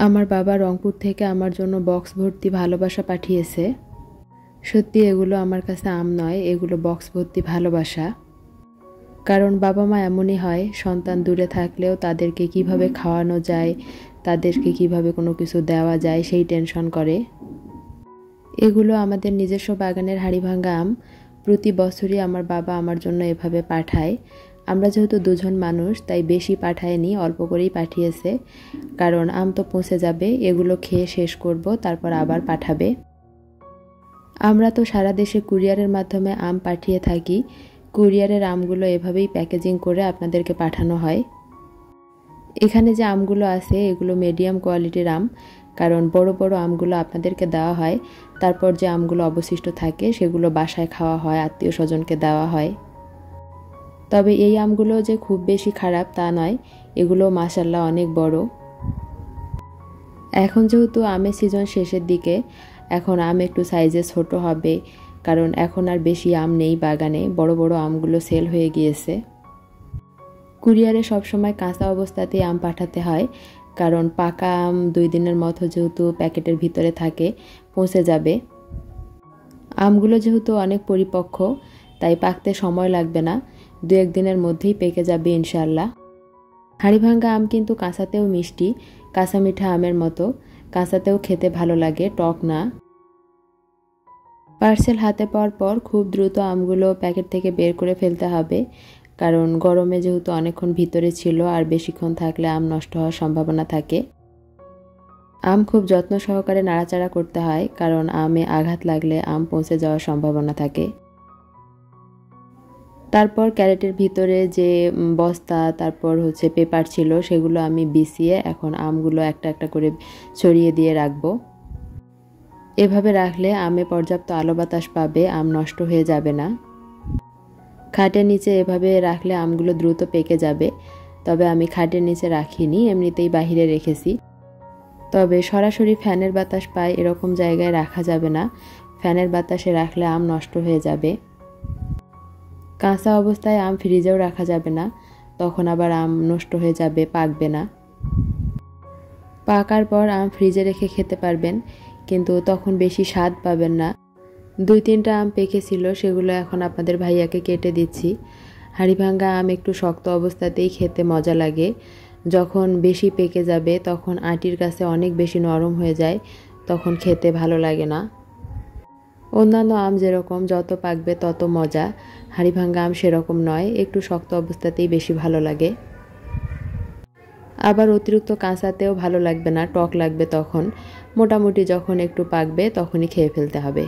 আমার বাবা রংপুর থেকে আমার জন্য বক্স ভর্তি ভালোবাসা পাঠিয়েছে। সত্যি এগুলো আমার কাছে আম নয়, এগুলো বক্স ভর্তি ভালোবাসা। কারণ বাবা মা এমনই হয়, সন্তান দূরে থাকলেও তাদেরকে কিভাবে খাওয়ানো যায়, তাদেরকে কিভাবে কোনো কিছু দেওয়া যায় সেই টেনশন করে। এগুলো আমাদের নিজস্ব বাগানের হাড়িভাঙ্গা আম। প্রতি বছরই আমার বাবা আমার জন্য এভাবে পাঠায়। আমরা যেহেতু দুজন মানুষ তাই বেশি পাঠায়নি, অল্প করেই পাঠিয়েছে। কারণ আম তো পচে যাবে, এগুলো খেয়ে শেষ করব, তারপর আবার পাঠাবে। আমরা তো সারা দেশে কুরিয়ারের মাধ্যমে আম পাঠিয়ে থাকি। কুরিয়ারের আমগুলো এভাবেই প্যাকেজিং করে আপনাদেরকে পাঠানো হয়। এখানে যে আমগুলো আছে এগুলো মিডিয়াম কোয়ালিটির আম, কারণ বড় বড় আমগুলো আপনাদেরকে দেওয়া হয়, তারপর যে আমগুলো অবশিষ্ট থাকে সেগুলো বাসায় খাওয়া হয়, আত্মীয় স্বজনকে দেওয়া হয়। তবে এই আমগুলো যে খুব বেশি খারাপ তা নয়, এগুলো মাশাআল্লাহ অনেক বড়। এখন যেহেতু আমের সিজন শেষের দিকে, এখন আম একটু সাইজে ছোট হবে, কারণ এখন আর বেশি আম নেই বাগানে, বড় বড় আমগুলো সেল হয়ে গিয়েছে। কুরিয়ারে সবসময় কাঁচা অবস্থাতেই আম পাঠাতে হয়, কারণ পাকা আম 2 দিনের মতো যেহেতু প্যাকেটের ভিতরে থাকে, পচে যাবে। আমগুলো যেহেতু অনেক পরিপক্ক, তাই পাকতে সময় লাগবে না, 2-1 দিনের মধ্যেই পেকে যাবে ইনশাআল্লাহ। হাড়িভাঙ্গা আম কিন্তু কাঁচাতেও মিষ্টি, কাঁচা মিঠা আমের মতো, কাঁচাতেও খেতে ভালো লাগে, টক না। পার্সেল হাতে পাওয়ার পর খুব দ্রুত আমগুলো প্যাকেট থেকে বের করে ফেলতে হবে, কারণ গরমে যেহেতু অনেকক্ষণ ভিতরে ছিল আর বেশিক্ষণ থাকলে আম নষ্ট হওয়ার সম্ভাবনা থাকে। আম খুব যত্ন সহকারে নাড়াচাড়া করতে হয়, কারণ আমে আঘাত লাগলে আম পচে যাওয়ার সম্ভাবনা থাকে। তারপর ক্যারেটের ভিতরে যে বস্তা তারপর পেপার ছিল সেগুলো আমি বিছিয়ে এখন আমগুলো একটা একটা করে ছড়িয়ে দিয়ে রাখবো। এভাবে রাখলে আমে পর্যাপ্ত আলো বাতাস পাবে, আম নষ্ট হয়ে যাবে না। খাটের নিচে এভাবে রাখলে আমগুলো দ্রুত পেকে যাবে, তবে আমি খাটের নিচে রাখিনি, এমনিতেই বাহিরে রেখেছি। তবে সরাসরি ফ্যানের বাতাস পায় এরকম জায়গায় রাখা যাবে না, ফ্যানের বাতাসে রাখলে আম নষ্ট হয়ে যাবে। কাঁচা অবস্থায় আম ফ্রিজেও রাখা যাবে না, তখন আবার আম নষ্ট হয়ে যাবে, পাকবে না। পাকার পর আম ফ্রিজে রেখে খেতে পারবেন, কিন্তু তখন বেশি স্বাদ পাবেন না। 2-3টা আম পেকেছিল, সেগুলো এখন আপনাদের ভাইয়াকে কেটে দিচ্ছি। হাড়িভাঙ্গা আম একটু শক্ত অবস্থাতেই খেতে মজা লাগে, যখন বেশি পেকে যাবে তখন আটির কাছে অনেক বেশি নরম হয়ে যায়, তখন খেতে ভালো লাগে না। অন্যান্য আম যেরকম যত পাকবে তত মজা, হাড়িভাঙ্গা আম সেরকম নয়, একটু শক্ত অবস্থাতেই বেশি ভালো লাগে। আবার অতিরিক্ত কাঁচাতেও ভালো লাগবে না, টক লাগবে তখন। মোটামুটি যখন একটু পাকবে তখনই খেয়ে ফেলতে হবে।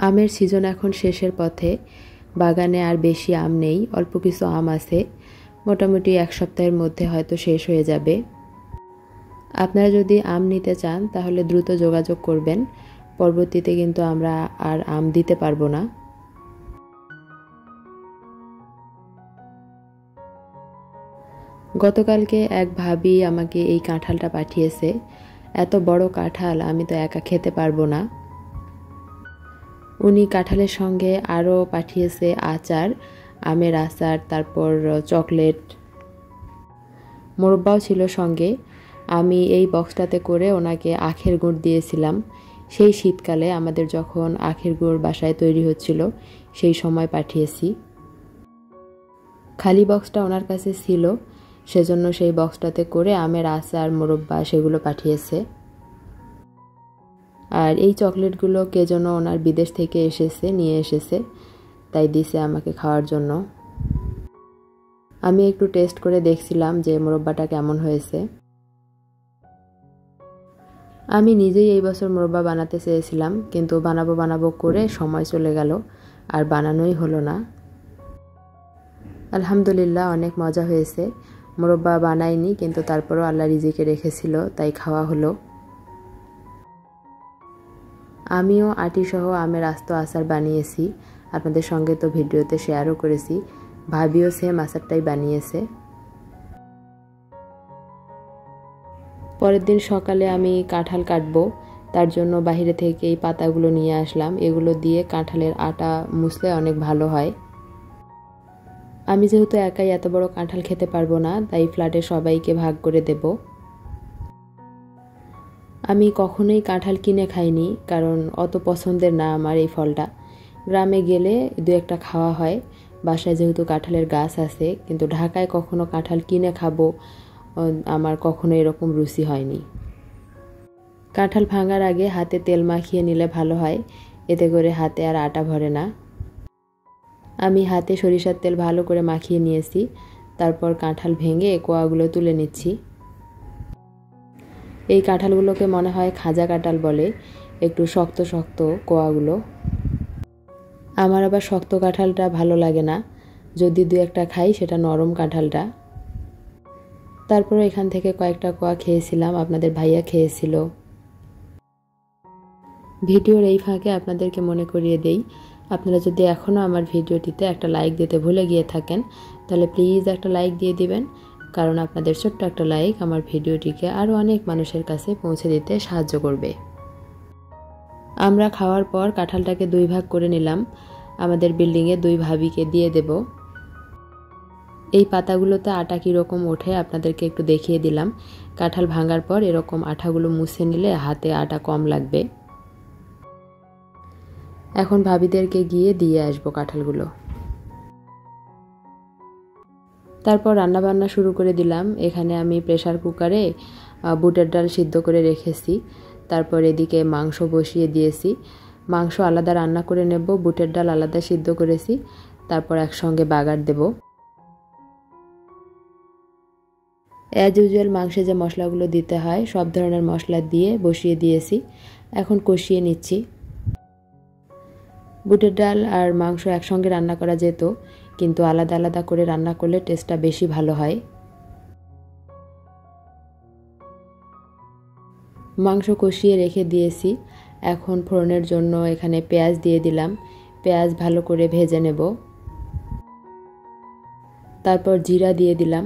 আমের সিজন এখন শেষের পথে, বাগানে আর বেশি আম নেই, অল্প কিছু আম আছে, মোটামুটি 1 সপ্তাহের মধ্যে হয়তো শেষ হয়ে যাবে। আপনারা যদি আম নিতে চান তাহলে দ্রুত যোগাযোগ করবেন, পরবর্তীতে কিন্তু আমরা আর আম দিতে পারবো না। গতকালকে এক ভাবি আমাকে এই কাঁঠালটা পাঠিয়েছে। এত বড় কাঁঠাল আমি তো একা খেতে পারবো না। উনি কাঁঠালের সঙ্গে আরও পাঠিয়েছে আচার, আমের আচার, তারপর চকলেট, মোরব্বাও ছিল সঙ্গে। আমি এই বক্সটাতে করে ওনাকে আখের গুড় দিয়েছিলাম, সেই শীতকালে আমাদের যখন আখের গুড় বাসায় তৈরি হচ্ছিল সেই সময় পাঠিয়েছি। খালি বক্সটা ওনার কাছে ছিল, সেজন্য সেই বক্সটাতে করে আমের আচার, মোরব্বা সেগুলো পাঠিয়েছে। আর এই চকলেটগুলো কে যেন ওনার বিদেশ থেকে নিয়ে এসেছে, তাই দিছে আমাকে খাওয়ার জন্য। আমি একটু টেস্ট করে দেখছিলাম যে মোরব্বাটা কেমন হয়েছে। আমি নিজেই এই বছর মোরব্বা বানাতে চেয়েছিলাম, কিন্তু বানাবো করে সময় চলে গেল, আর বানানোই হলো না। আলহামদুলিল্লাহ অনেক মজা হয়েছে। মোরব্বা বানাইনি, কিন্তু তারপরও আল্লাহ রিজিকে রেখেছিল, তাই খাওয়া হলো। আমিও আটিসহ আমের আস্ত আচার বানিয়েছি, আপনাদের সঙ্গে তো ভিডিওতে শেয়ারও করেছি। ভাবিও সেম আচারটাই বানিয়েছে। পরের দিন সকালে আমি কাঁঠাল কাটবো, তার জন্য বাইরে থেকে এই পাতাগুলো নিয়ে আসলাম। এগুলো দিয়ে কাঁঠালের আটা মুছলে অনেক ভালো হয়। আমি যেহেতু একাই এত বড় কাঁঠাল খেতে পারবো না, তাই ফ্ল্যাটের সবাইকে ভাগ করে দেব। আমি কখনোই কাঁঠাল কিনে খাইনি, কারণ অত পছন্দের না আমার এই ফলটা। গ্রামে গেলে দু একটা খাওয়া হয়, বাসায় যেহেতু কাঁঠালের গাছ আছে, কিন্তু ঢাকায় কখনো কাঁঠাল কিনে খাবো আমার কখনো এরকম রুচি হয়নি। কাঁঠাল ভাঙার আগে হাতে তেল মাখিয়ে নিলে ভালো হয়, এতে করে হাতে আর আটা ভরে না। আমি হাতে সরিষার তেল ভালো করে মাখিয়ে নিয়েছি, তারপর কাঁঠাল ভেঙে কোয়াগুলো তুলে নিচ্ছি। এই কাঁঠালগুলোকে মনে হয় খাজা কাঁঠাল বলে, একটু শক্ত শক্ত কোয়াগুলো। আমার আবার শক্ত কাঁঠালটা ভালো লাগে না, যদি দু একটা খাই সেটা নরম কাঁঠালটা। তারপর এখান থেকে কয়েকটা কোয়া খেয়েছিলাম, আপনাদের ভাইয়া খেয়েছিল। ভিডিওর এই ফাঁকে আপনাদেরকে মনে করিয়ে দেই, আপনারা যদি এখনও আমার ভিডিওটিতে একটা লাইক দিতে ভুলে গিয়ে থাকেন, তাহলে প্লিজ একটা লাইক দিয়ে দিবেন, কারণ আপনাদের ছোট্ট একটা লাইক আমার ভিডিওটিকে আরও অনেক মানুষের কাছে পৌঁছে দিতে সাহায্য করবে। আমরা খাওয়ার পর কাঁঠালটাকে 2 ভাগ করে নিলাম, আমাদের বিল্ডিংয়ে 2 ভাবিকে দিয়ে দেব। এই পাতাগুলোতে আটা কীরকম ওঠে আপনাদেরকে একটু দেখিয়ে দিলাম। কাঁঠাল ভাঙার পর এরকম আঠাগুলো মুছে নিলে হাতে আটা কম লাগবে। এখন ভাবিদেরকে গিয়ে দিয়ে আসবো কাঁঠালগুলো। তারপর রান্নাবান্না শুরু করে দিলাম। এখানে আমি প্রেসার কুকারে বুটের ডাল সিদ্ধ করে রেখেছি, তারপর এদিকে মাংস বসিয়ে দিয়েছি। মাংস আলাদা রান্না করে নেব, বুটের ডাল আলাদা সিদ্ধ করেছি, তারপর একসঙ্গে বাগার দেব। অ্যাজ ইউজুয়াল মাংসে যে মশলাগুলো দিতে হয় সব ধরনের মশলা দিয়ে বসিয়ে দিয়েছি, এখন কষিয়ে নিচ্ছি। বুটের ডাল আর মাংস একসঙ্গে রান্না করা যেত, কিন্তু আলাদা আলাদা করে রান্না করলে টেস্টটা বেশি ভালো হয়। মাংস কষিয়ে রেখে দিয়েছি, এখন ফোড়নের জন্য এখানে পেঁয়াজ দিয়ে দিলাম। পেঁয়াজ ভালো করে ভেজে নেব। তারপর জিরা দিয়ে দিলাম।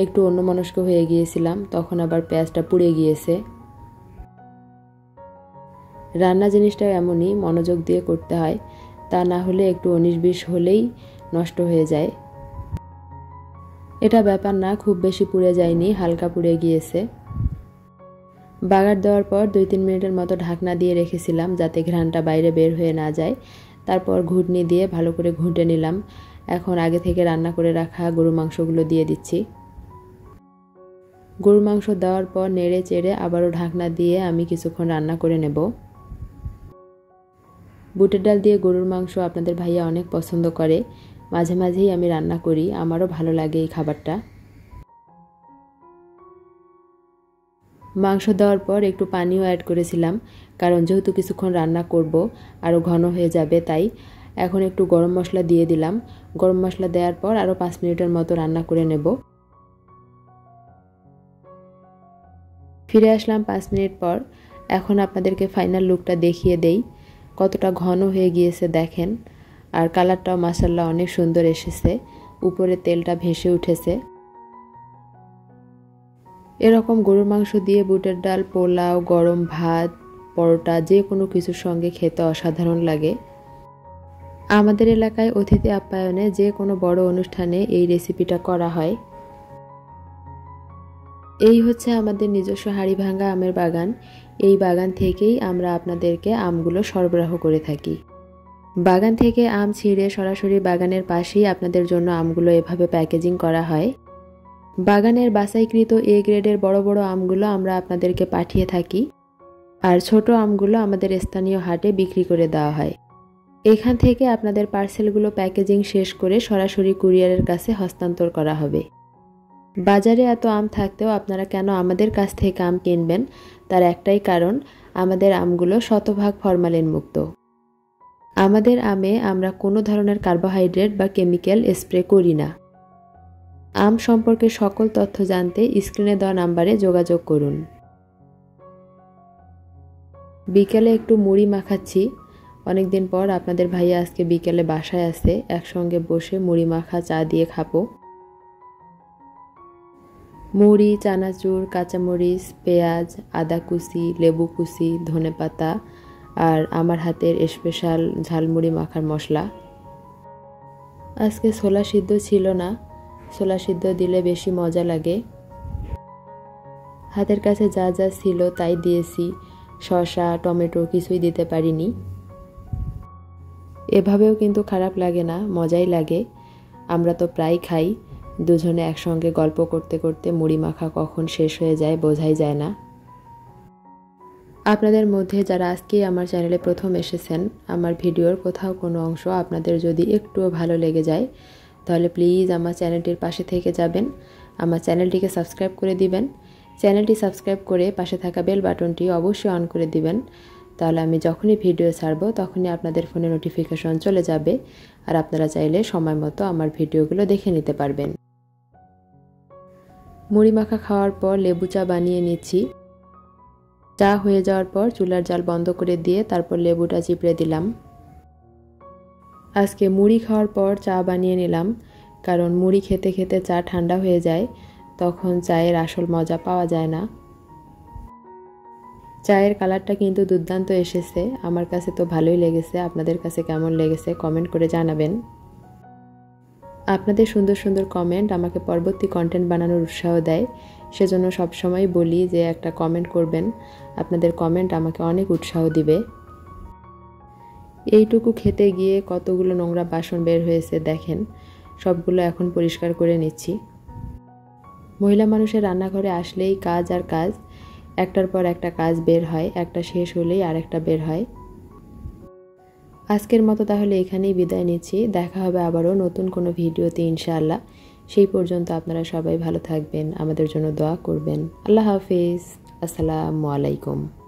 একটু অন্যমনস্ক হয়ে গিয়েছিলাম, তখন আবার পেঁয়াজটা পুড়ে গিয়েছে। রান্না জিনিসটা এমনই, মনোযোগ দিয়ে করতে হয়, তা না হলে একটু 19-20 হলেই নষ্ট হয়ে যায়। এটা ব্যাপার না, খুব বেশি পুড়ে যায়নি, হালকা পুড়ে গিয়েছে। বাগার দেওয়ার পর 2-3 মিনিটের মতো ঢাকনা দিয়ে রেখেছিলাম, যাতে ঘ্রাণটা বাইরে বের হয়ে না যায়। তারপর ঘুটনি দিয়ে ভালো করে ঘুঁটে নিলাম। এখন আগে থেকে রান্না করে রাখা গরু মাংসগুলো দিয়ে দিচ্ছি। গরুর মাংস দেওয়ার পর নেড়ে চেড়ে আবারও ঢাকনা দিয়ে আমি কিছুক্ষণ রান্না করে নেব। বুটের ডাল দিয়ে গরুর মাংস আপনাদের ভাইয়া অনেক পছন্দ করে, মাঝে মাঝেই আমি রান্না করি, আমারও ভালো লাগে এই খাবারটা। মাংস দেওয়ার পর একটু পানিও অ্যাড করেছিলাম, কারণ যেহেতু কিছুক্ষণ রান্না করব আরও ঘন হয়ে যাবে, তাই। এখন একটু গরম মশলা দিয়ে দিলাম। গরম মশলা দেওয়ার পর আরও 5 মিনিটের মতো রান্না করে নেব। ফিরে আসলাম 5 মিনিট পর। এখন আপনাদেরকে ফাইনাল লুকটা দেখিয়ে দেই, কতটা ঘন হয়ে গিয়েছে দেখেন, আর কালারটাও মাশাআল্লাহ অনেক সুন্দর এসেছে, উপরে তেলটা ভেসে উঠেছে। এরকম গরুর মাংস দিয়ে বুটের ডাল, পোলাও, গরম ভাত, পরোটা যে কোনো কিছুর সঙ্গে খেতে অসাধারণ লাগে। আমাদের এলাকায় অতিথি আপ্যায়নে যে কোনো বড় অনুষ্ঠানে এই রেসিপিটা করা হয়। এই হচ্ছে আমাদের নিজস্ব হাড়িভাঙ্গা আমের বাগান। এই বাগান থেকেই আমরা আপনাদেরকে আমগুলো সরবরাহ করে থাকি। বাগান থেকে আম ছিঁড়ে সরাসরি বাগানের পাশেই আপনাদের জন্য আমগুলো এভাবে প্যাকেজিং করা হয়। বাগানের বাছাইকৃত এ গ্রেডের বড় বড় আমগুলো আমরা আপনাদেরকে পাঠিয়ে থাকি, আর ছোট আমগুলো আমাদের স্থানীয় হাটে বিক্রি করে দেওয়া হয়। এখান থেকে আপনাদের পার্সেলগুলো প্যাকেজিং শেষ করে সরাসরি কুরিয়ারের কাছে হস্তান্তর করা হবে। বাজারে এত আম থাকতেও আপনারা কেন আমাদের কাছ থেকে আম কিনবেন, তার একটাই কারণ, আমাদের আমগুলো শতভাগ ফরমালিন মুক্ত। আমাদের আমে আমরা কোনো ধরনের কার্বোহাইড্রেট বা কেমিক্যাল স্প্রে করি না। আম সম্পর্কে সকল তথ্য জানতে স্ক্রিনে দেওয়া নাম্বারে যোগাযোগ করুন। বিকেলে একটু মুড়ি মাখাচ্ছি, অনেকদিন পর আপনাদের ভাইয়া আজকে বিকেলে বাসায় আছে, একসঙ্গে বসে মুড়ি মাখা চা দিয়ে খাবো। মুড়ি, চানাচুর, কাঁচামরিচ, পেঁয়াজ, আদা কুচি, লেবু কুচি, ধনেপাতা আর আমার হাতের স্পেশাল ঝালমুড়ি মাখার মশলা। আজকে ছোলা সিদ্ধ ছিল না, ছোলা সিদ্ধ দিলে বেশি মজা লাগে। হাতের কাছে যা যা ছিল তাই দিয়েছি, শসা টমেটো কিছুই দিতে পারিনি। এভাবেও কিন্তু খারাপ লাগে না, মজাই লাগে। আমরা তো প্রায় খাই, দুজনে একসঙ্গে গল্প করতে করতে মুড়ি মাখা কখন শেষ হয়ে যায় বোঝাই যায় না। আপনাদের মধ্যে যারা আজকেই আমার চ্যানেলে প্রথম এসেছেন, আমার ভিডিওর কোথাও কোনো অংশ আপনাদের যদি একটুও ভালো লেগে যায় তাহলে প্লিজ আমার চ্যানেলটির পাশে থেকে যাবেন, আমার চ্যানেলটিকে সাবস্ক্রাইব করে দিবেন। চ্যানেলটি সাবস্ক্রাইব করে পাশে থাকা বেল বাটনটি অবশ্যই অন করে দিবেন, তাহলে আমি যখনই ভিডিও ছাড়ব তখনই আপনাদের ফোনে নোটিফিকেশন চলে যাবে, আর আপনারা চাইলে সময় মতো আমার ভিডিওগুলো দেখে নিতে পারবেন। মুড়ি মাখা খাওয়ার পর লেবু চা বানিয়ে নিচ্ছি। চা হয়ে যাওয়ার পর চুলার জাল বন্ধ করে দিয়ে তারপর লেবুটা চিপড়ে দিলাম। আজকে মুড়ি খাওয়ার পর চা বানিয়ে নিলাম, কারণ মুড়ি খেতে খেতে চা ঠান্ডা হয়ে যায়, তখন চায়ের আসল মজা পাওয়া যায় না। চায়ের কালারটা কিন্তু দুর্দান্ত এসেছে, আমার কাছে তো ভালোই লেগেছে। আপনাদের কাছে কেমন লেগেছে কমেন্ট করে জানাবেন। আপনাদের সুন্দর সুন্দর কমেন্ট আমাকে পরবর্তী কন্টেন্ট বানানোর উৎসাহ দেয়, সেজন্য সবসময় বলি যে একটা কমেন্ট করবেন, আপনাদের কমেন্ট আমাকে অনেক উৎসাহ দিবে। এইটুকু খেতে গিয়ে কতগুলো নোংরা বাসন বের হয়েছে দেখেন, সবগুলো এখন পরিষ্কার করে নিচ্ছি। মহিলা মানুষের রান্নাঘরে আসলেই কাজ আর কাজ, একটার পর একটা কাজ বের হয়, একটা শেষ হলেই আরেকটা বের হয়। আজকের মতো তাহলে এখানেই বিদায় নিচ্ছি, দেখা হবে আবারও নতুন কোনো ভিডিওতে ইনশাআল্লাহ। সেই পর্যন্ত আপনারা সবাই ভালো থাকবেন, আমাদের জন্য দোয়া করবেন। আল্লাহ হাফিজ, আসসালামু আলাইকুম।